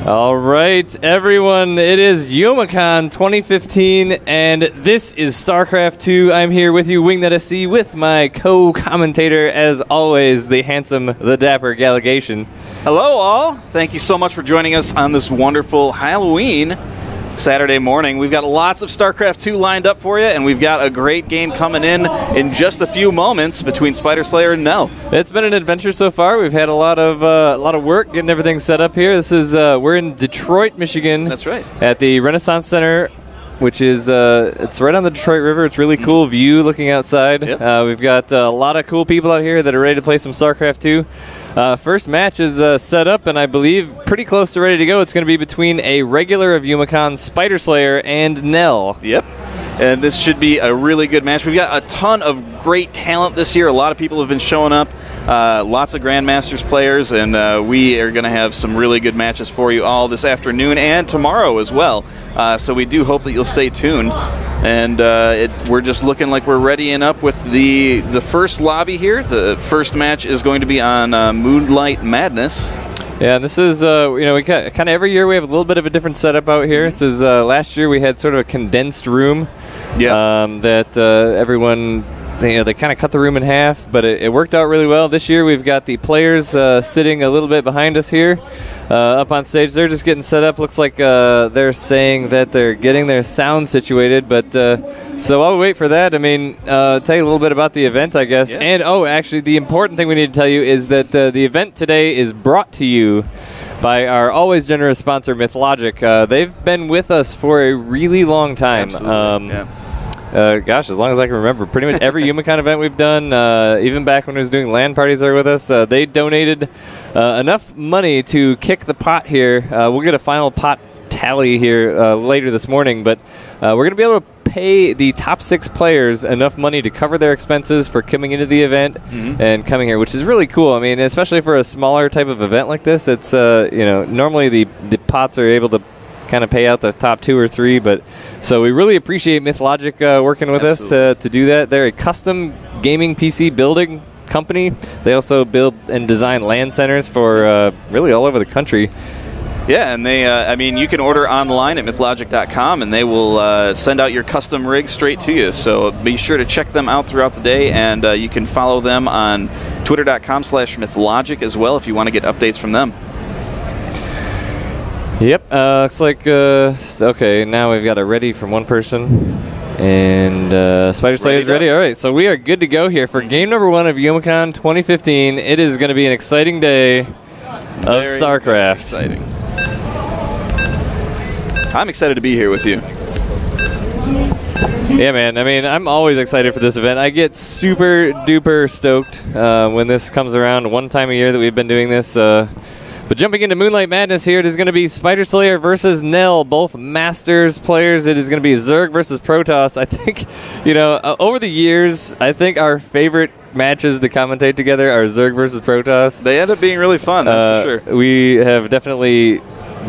All right, everyone, it is Youmacon 2015, and this is StarCraft 2. I'm here with you, Wingnut SC, with my co-commentator, as always, the handsome, the dapper Gallegation. Hello, all. Thank you so much for joining us on this wonderful Halloween Saturday morning. We've got lots of StarCraft 2 lined up for you, and we've got a great game coming in just a few moments between Spyderslayer and Nell. It's been an adventure so far. We've had a lot of work getting everything set up here. This is we're in Detroit, Michigan. That's right. At the Renaissance Center, which is it's right on the Detroit River. It's really cool view looking outside. Yep. We've got a lot of cool people out here that are ready to play some StarCraft 2. First match is set up, and I believe pretty close to ready to go. It's going to be between a regular of Youmacon, Spyderslayer, and Nell. Yep. And this should be a really good match. We've got a ton of great talent this year. A lot of people have been showing up. Lots of Grandmasters players, and we are going to have some really good matches for you all this afternoon and tomorrow as well. So we do hope that you'll stay tuned. And we're just looking like we're readying up with the first lobby here. The first match is going to be on Moonlight Madness. Yeah, and this is, you know, we kind of every year we have a little bit of a different setup out here. This is last year we had sort of a condensed room. Yeah. That everyone, you know, they kind of cut the room in half, but it worked out really well. This year we've got the players sitting a little bit behind us here. Up on stage, they're just getting set up. Looks like they're saying that they're getting their sound situated, but so while we wait for that, I mean, tell you a little bit about the event, I guess. Yeah. And, oh, actually, the important thing we need to tell you is that the event today is brought to you by our always generous sponsor, MythLogic. They've been with us for a really long time. Absolutely. Gosh, as long as I can remember, pretty much every Youmacon event we've done, even back when we was doing LAN parties, they're with us. They donated enough money to kick the pot here. We'll get a final pot tally here later this morning, but we're going to be able to pay the top 6 players enough money to cover their expenses for coming into the event and coming here, which is really cool. I mean, especially for a smaller type of event like this, it's you know, normally the pots are able to kind of pay out the top 2 or 3, but so we really appreciate MythLogic working with us to do that. They're a custom gaming PC building company. They also build and design LAN centers for really all over the country. Yeah, and they, I mean, you can order online at mythlogic.com, and they will send out your custom rig straight to you. So be sure to check them out throughout the day, and you can follow them on twitter.com/mythlogic as well if you want to get updates from them. Yep, looks like, okay, now we've got it ready from one person, and Spyderslayer's ready. All right, so we are good to go here for game number 1 of Youmacon 2015. It is going to be an exciting day of StarCraft. Exciting. I'm excited to be here with you. Yeah, man. I mean, I'm always excited for this event. I get super duper stoked when this comes around. One time a year that we've been doing this. But jumping into Moonlight Madness here, it is going to be Spyderslayer versus Nell, both Masters players. It is going to be Zerg versus Protoss. I think, you know, over the years, I think our favorite matches to commentate together are Zerg versus Protoss. They end up being really fun, that's for sure. We have definitely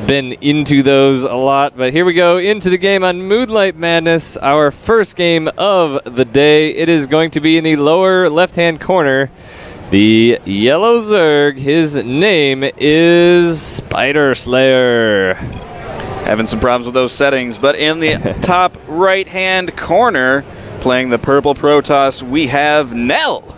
been into those a lot, but here we go into the game on Moonlight Madness, our first game of the day. It is going to be in the lower left-hand corner. The yellow Zerg, his name is Spyderslayer. Having some problems with those settings, but in the top right-hand corner, playing the purple Protoss, we have Nell.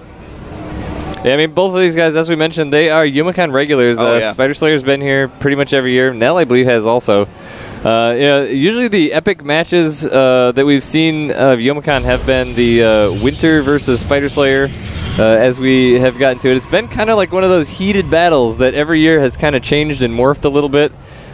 Yeah, I mean, both of these guys, as we mentioned, they are Youmacon regulars. Spyderslayer's been here pretty much every year. Nell, I believe, has also. You know, usually the epic matches that we've seen of Youmacon have been the Winter versus Spyderslayer. As we have gotten to it, it's been kind of like one of those heated battles that every year has kind of changed and morphed a little bit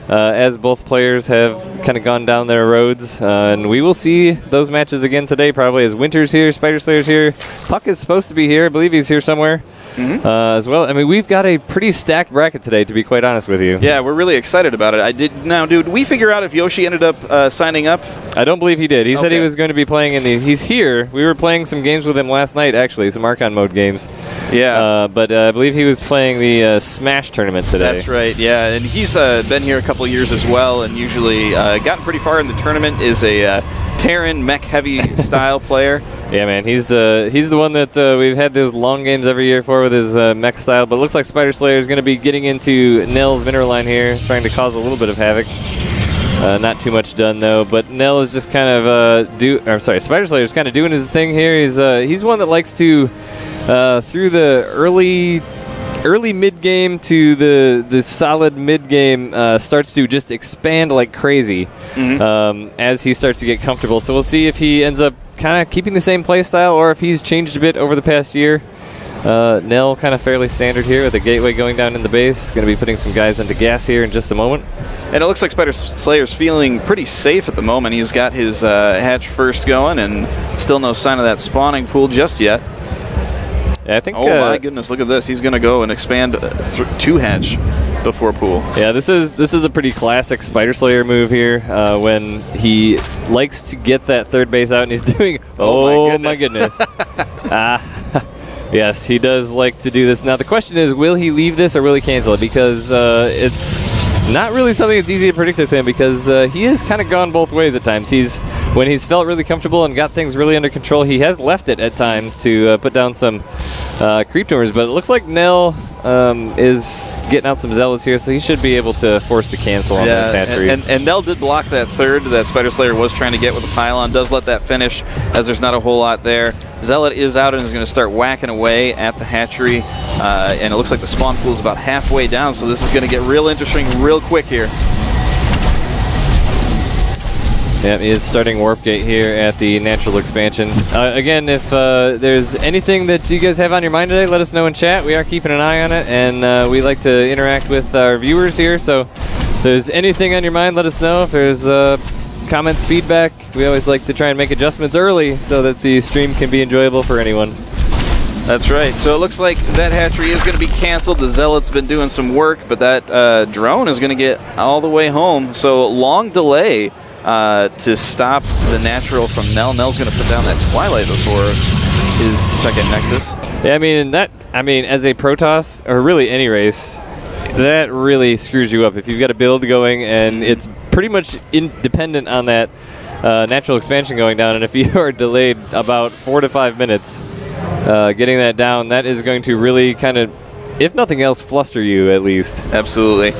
as both players have kind of gone down their roads. And we will see those matches again today, probably, as Winter's here, Spyderslayer's here. Puck is supposed to be here. I believe he's here somewhere. As well. I mean, we've got a pretty stacked bracket today, to be quite honest with you. Yeah, we're really excited about it. Now, did we figure out if Yoshi ended up signing up? I don't believe he did. He said he was going to be playing in the... He's here. We were playing some games with him last night, actually, some Archon mode games. Yeah. But I believe he was playing the Smash tournament today. That's right, yeah. And he's been here a couple years as well, and usually gotten pretty far in the tournament, is a Terran mech-heavy style player. Yeah, man, he's the one that we've had those long games every year for with his mech style. But it looks like Spyderslayer is going to be getting into Nell's mineral line here, trying to cause a little bit of havoc. Not too much done though, but Nell is just kind of Spyderslayer is kind of doing his thing here. He's one that likes to through the early mid game to the solid mid game starts to just expand like crazy as he starts to get comfortable. So we'll see if he ends up kind of keeping the same play style or if he's changed a bit over the past year. Nell kind of fairly standard here with the gateway going down in the base. Going to be putting some guys into gas here in just a moment. And it looks like Spyderslayer's feeling pretty safe at the moment. He's got his hatch first going and still no sign of that spawning pool just yet. Yeah, I think. Oh my goodness! Look at this. He's going to go and expand 2 hatch before pool. Yeah, this is a pretty classic Spyderslayer move here when he likes to get that third base out and he's doing. Oh my goodness! Yes, he does like to do this. Now the question is, will he leave this or will he cancel it? Because it's not really something that's easy to predict with him because he has kind of gone both ways at times. When he's felt really comfortable and got things really under control, he has left it at times to put down some creep tumors. But it looks like Nell is getting out some zealots here, so he should be able to force the cancel on this hatchery. And Nell did block that third that Spyderslayer was trying to get with the pylon. Does let that finish as there's not a whole lot there. Zealot is out and is going to start whacking away at the hatchery. And it looks like the spawn pool is about halfway down, so this is going to get real interesting real quick here. Yeah, he is starting Warp Gate here at the natural expansion. Again, if there's anything that you guys have on your mind today, let us know in chat. We are keeping an eye on it, and we like to interact with our viewers here. So if there's anything on your mind, let us know. If there's comments, feedback, we always like to try and make adjustments early so that the stream can be enjoyable for anyone. That's right. So it looks like that hatchery is going to be canceled. The Zealot's been doing some work, but that drone is going to get all the way home. So long delay to stop the natural from Nell. Nell's going to put down that Twilight before his second Nexus. Yeah, I mean, as a Protoss, or really any race, that really screws you up. If you've got a build going and it's pretty much independent on that natural expansion going down, and if you are delayed about 4 to 5 minutes getting that down, that is going to really kind of, if nothing else, fluster you at least. Absolutely.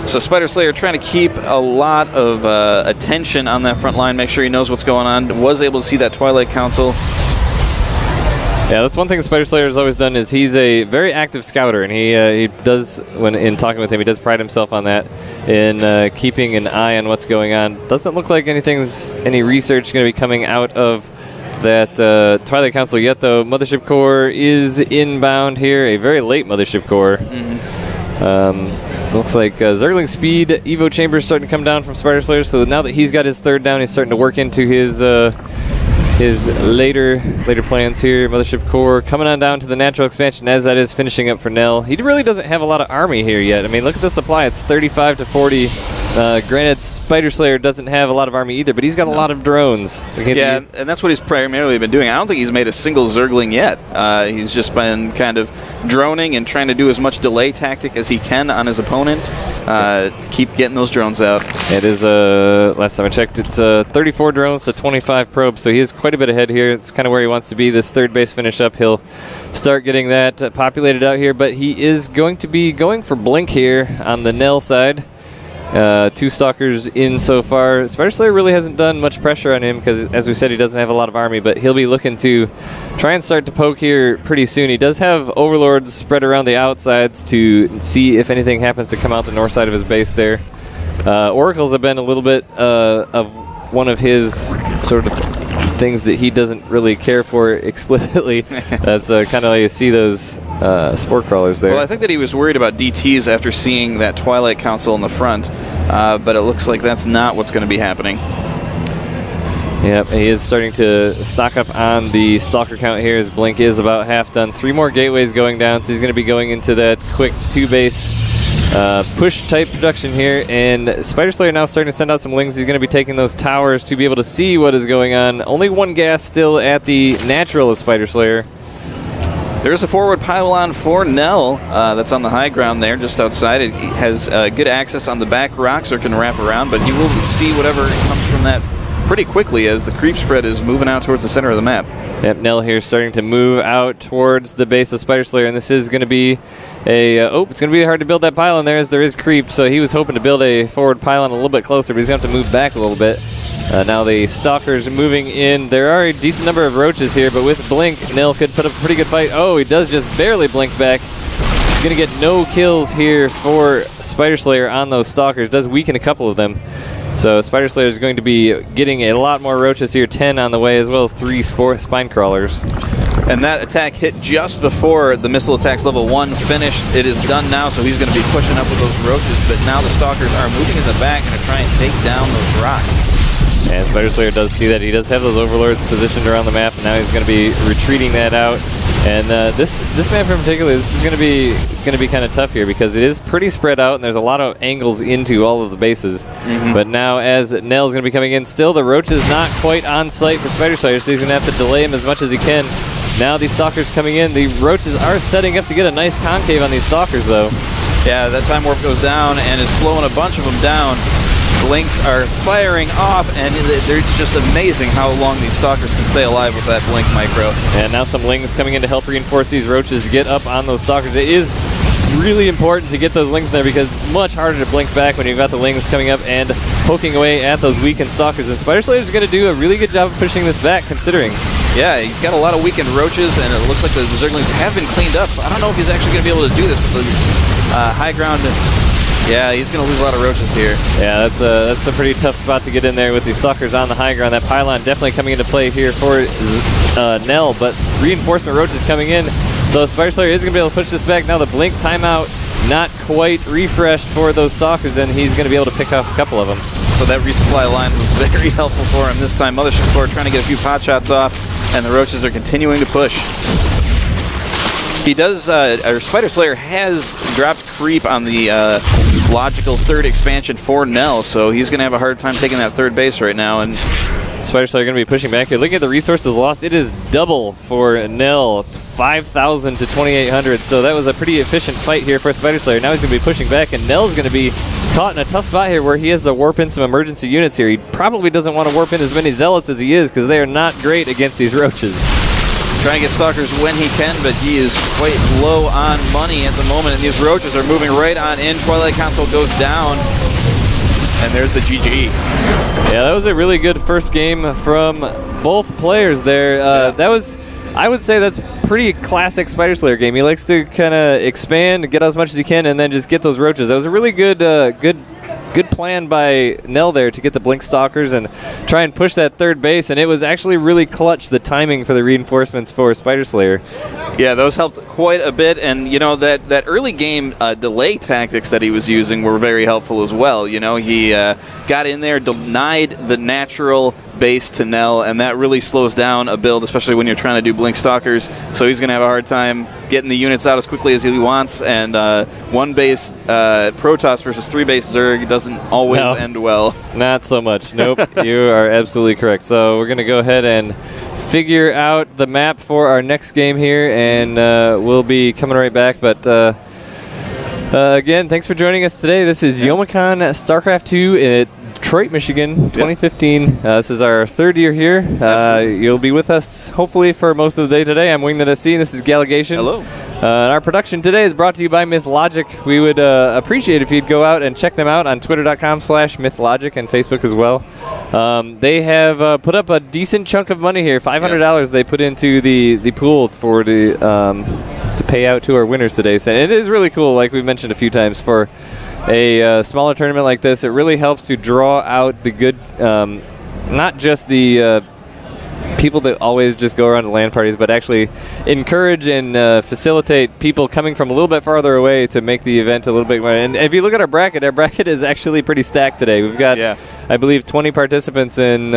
So Spyderslayer trying to keep a lot of attention on that front line, make sure he knows what's going on. Was able to see that Twilight Council. Yeah, that's one thing Spyderslayer has always done is he's a very active scouter, and he does, when in talking with him, he does pride himself on that, in keeping an eye on what's going on. Doesn't look like any research going to be coming out of that Twilight Council yet, though. Mothership Core is inbound here, a very late Mothership Core. Looks like Zergling Speed Evo Chambers starting to come down from Spyderslayer, so now that he's got his third down, he's starting to work into his later plans here. Mothership Core coming on down to the natural expansion as that is finishing up for Nell. He really doesn't have a lot of army here yet. I mean, look at the supply. It's 35 to 40. Granted, Spyderslayer doesn't have a lot of army either, but he's got a lot of drones. Yeah, and that's what he's primarily been doing. I don't think he's made a single Zergling yet. He's just been kind of droning and trying to do as much delay tactic as he can on his opponent. Keep getting those drones out. It is, last time I checked, it's 34 drones to 25 probes, so he is quite a bit ahead here. It's kind of where he wants to be. This third base finish up, he'll start getting that populated out here, but he is going to be going for Blink here on the Nell side. 2 Stalkers in so far. Spyderslayer really hasn't done much pressure on him because, as we said, he doesn't have a lot of army, but he'll be looking to try and start to poke here pretty soon. He does have Overlords spread around the outsides to see if anything happens to come out the north side of his base there. Oracles have been a little bit of one of his sort of things that he doesn't really care for explicitly. That's kind of how you see those spore crawlers there. Well, I think that he was worried about DTs after seeing that Twilight Council in the front, but it looks like that's not what's going to be happening. Yep, he is starting to stock up on the Stalker count here. His Blink is about half done. 3 more gateways going down, so he's going to be going into that quick 2-base push type production here, and Spyderslayer now starting to send out some lings. He's going to be taking those towers to be able to see what is going on. Only 1 gas still at the natural of Spyderslayer. There's a forward pylon for Nell that's on the high ground there, just outside. It has good access on the back rocks, or can wrap around, but he will see whatever comes from that pretty quickly as the creep spread is moving out towards the center of the map. Yep, Nell here starting to move out towards the base of Spyderslayer, and this is going to be a it's going to be hard to build that pylon there as there is creep, so he was hoping to build a forward pylon a little bit closer, but he's going to have to move back a little bit. Now the Stalkers moving in. There are a decent number of roaches here, but with Blink, Nell could put up a pretty good fight. Oh, he does just barely blink back. He's going to get no kills here for Spyderslayer on those Stalkers. Does weaken a couple of them. So Spyderslayer is going to be getting a lot more roaches here, 10 on the way, as well as 3 spine crawlers. And that attack hit just before the missile attacks level 1 finished. It is done now, so he's going to be pushing up with those roaches, but now the Stalkers are moving in the back and are trying to take down those rocks. And Spyderslayer does see that. He does have those overlords positioned around the map, and now he's going to be retreating that out. And this map in particular, this is going to be kind of tough here because it is pretty spread out, and there's a lot of angles into all of the bases. But now, as Nell's going to be coming in, still the roach is not quite on site for Spyderslayer, so he's going to have to delay him as much as he can. Now these Stalkers coming in, the roaches are setting up to get a nice concave on these Stalkers, though. Yeah, that time warp goes down and is slowing a bunch of them down. Blinks are firing off, and it's just amazing how long these Stalkers can stay alive with that Blink micro. And now some Lings coming in to help reinforce these roaches to get up on those Stalkers. It is really important to get those Lings in there because it's much harder to blink back when you've got the Lings coming up and poking away at those weakened Stalkers. And Spyderslayer is going to do a really good job of pushing this back, considering. Yeah, he's got a lot of weakened roaches, and it looks like the Zerglings have been cleaned up, so I don't know if he's actually going to be able to do this with the high ground. Yeah, he's going to lose a lot of roaches here. Yeah, that's a pretty tough spot to get in there with these Stalkers on the high ground. That pylon definitely coming into play here for Nell, but reinforcement roaches coming in. So Spyderslayer is going to be able to push this back. Now the Blink timeout not quite refreshed for those Stalkers, and he's going to be able to pick off a couple of them. So that resupply line was very helpful for him this time. Mothership Core trying to get a few pot shots off, and the roaches are continuing to push. He does, Spyderslayer has dropped creep on the logical third expansion for Nell, so he's going to have a hard time taking that third base right now. And Spyderslayer going to be pushing back here. Looking at the resources lost, it is double for Nell, 5,000 to 2,800. So that was a pretty efficient fight here for Spyderslayer. Now he's going to be pushing back, and Nell's going to be caught in a tough spot here where he has to warp in some emergency units here. He probably doesn't want to warp in as many Zealots as he is because they are not great against these roaches. Trying to get Stalkers when he can, but he is quite low on money at the moment, and these roaches are moving right on in. Twilight Console goes down, and there's the GG. Yeah, that was a really good first game from both players there. That was, I would say that's pretty classic Spyderslayer game. He likes to kind of expand, get as much as he can, and then just get those roaches. That was a really good good plan by Nell there to get the Blink Stalkers and try and push that third base, and it was actually really clutch, the timing for the reinforcements for Spyderslayer. Yeah, those helped quite a bit, and you know that early game delay tactics that he was using were very helpful as well. You know, he got in there, denied the natural base to Nell, and that really slows down a build, especially when you're trying to do Blink Stalkers. So he's going to have a hard time getting the units out as quickly as he wants, and one base Protoss versus 3 base Zerg doesn't always end well. Not so much. Nope. You are absolutely correct. So we're going to go ahead and figure out the map for our next game here, and we'll be coming right back. But again, thanks for joining us today. This is Youmacon StarCraft 2 in Detroit, Michigan, 2015. This is our 3rd year here. You'll be with us hopefully for most of the day today. I'm Winged SC, and this is Gallegation. Hello. And our production today is brought to you by MythLogic. We would appreciate if you'd go out and check them out on twitter.com/MythLogic and Facebook as well. They have put up a decent chunk of money here, $500 they put into the pool for to pay out to our winners today. So it is really cool, like we mentioned a few times, for a smaller tournament like this. It really helps to draw out the good, not just the people that always just go around to LAN parties, but actually encourage and facilitate people coming from a little bit farther away to make the event a little bit more. And if you look at our bracket is actually pretty stacked today. We've got, I believe, 20 participants in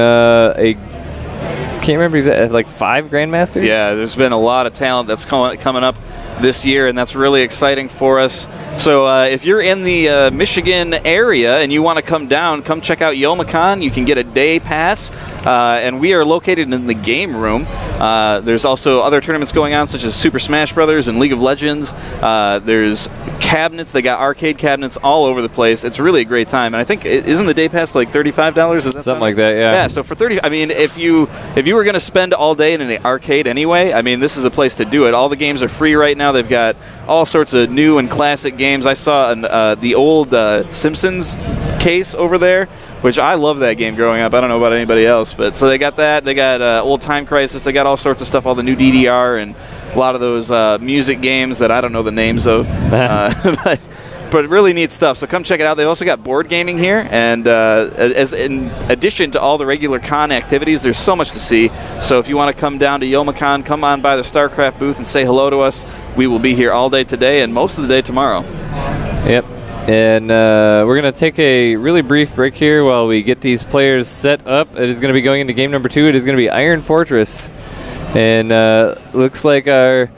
can't remember exactly, like 5 Grandmasters? Yeah, there's been a lot of talent that's coming up this year, and that's really exciting for us. So if you're in the Michigan area and you want to come down, come check out Youmacon. You can get a day pass, and we are located in the game room. There's also other tournaments going on, such as Super Smash Brothers and League of Legends. There's cabinets. They got arcade cabinets all over the place. It's really a great time. And I think, isn't the day pass like $35? Is that something like that? Yeah. Yeah. So for 30, I mean, if you were going to spend all day in an arcade anyway, I mean, this is a place to do it. All the games are free right now. They've got all sorts of new and classic games. I saw the old Simpsons case over there, which I love that game growing up. I don't know about anybody else, but so they got that. They got old Time Crisis. They got all sorts of stuff, all the new DDR and a lot of those music games that I don't know the names of. But really neat stuff. So come check it out. They've also got board gaming here, and as in addition to all the regular con activities, there's so much to see. So if you want to come down to Youmacon, come on by the StarCraft booth and say hello to us. We will be here all day today and most of the day tomorrow. Yep. And we're going to take a really brief break here while we get these players set up. It is going to be going into game number 2. It is going to be Iron Fortress. And looks like our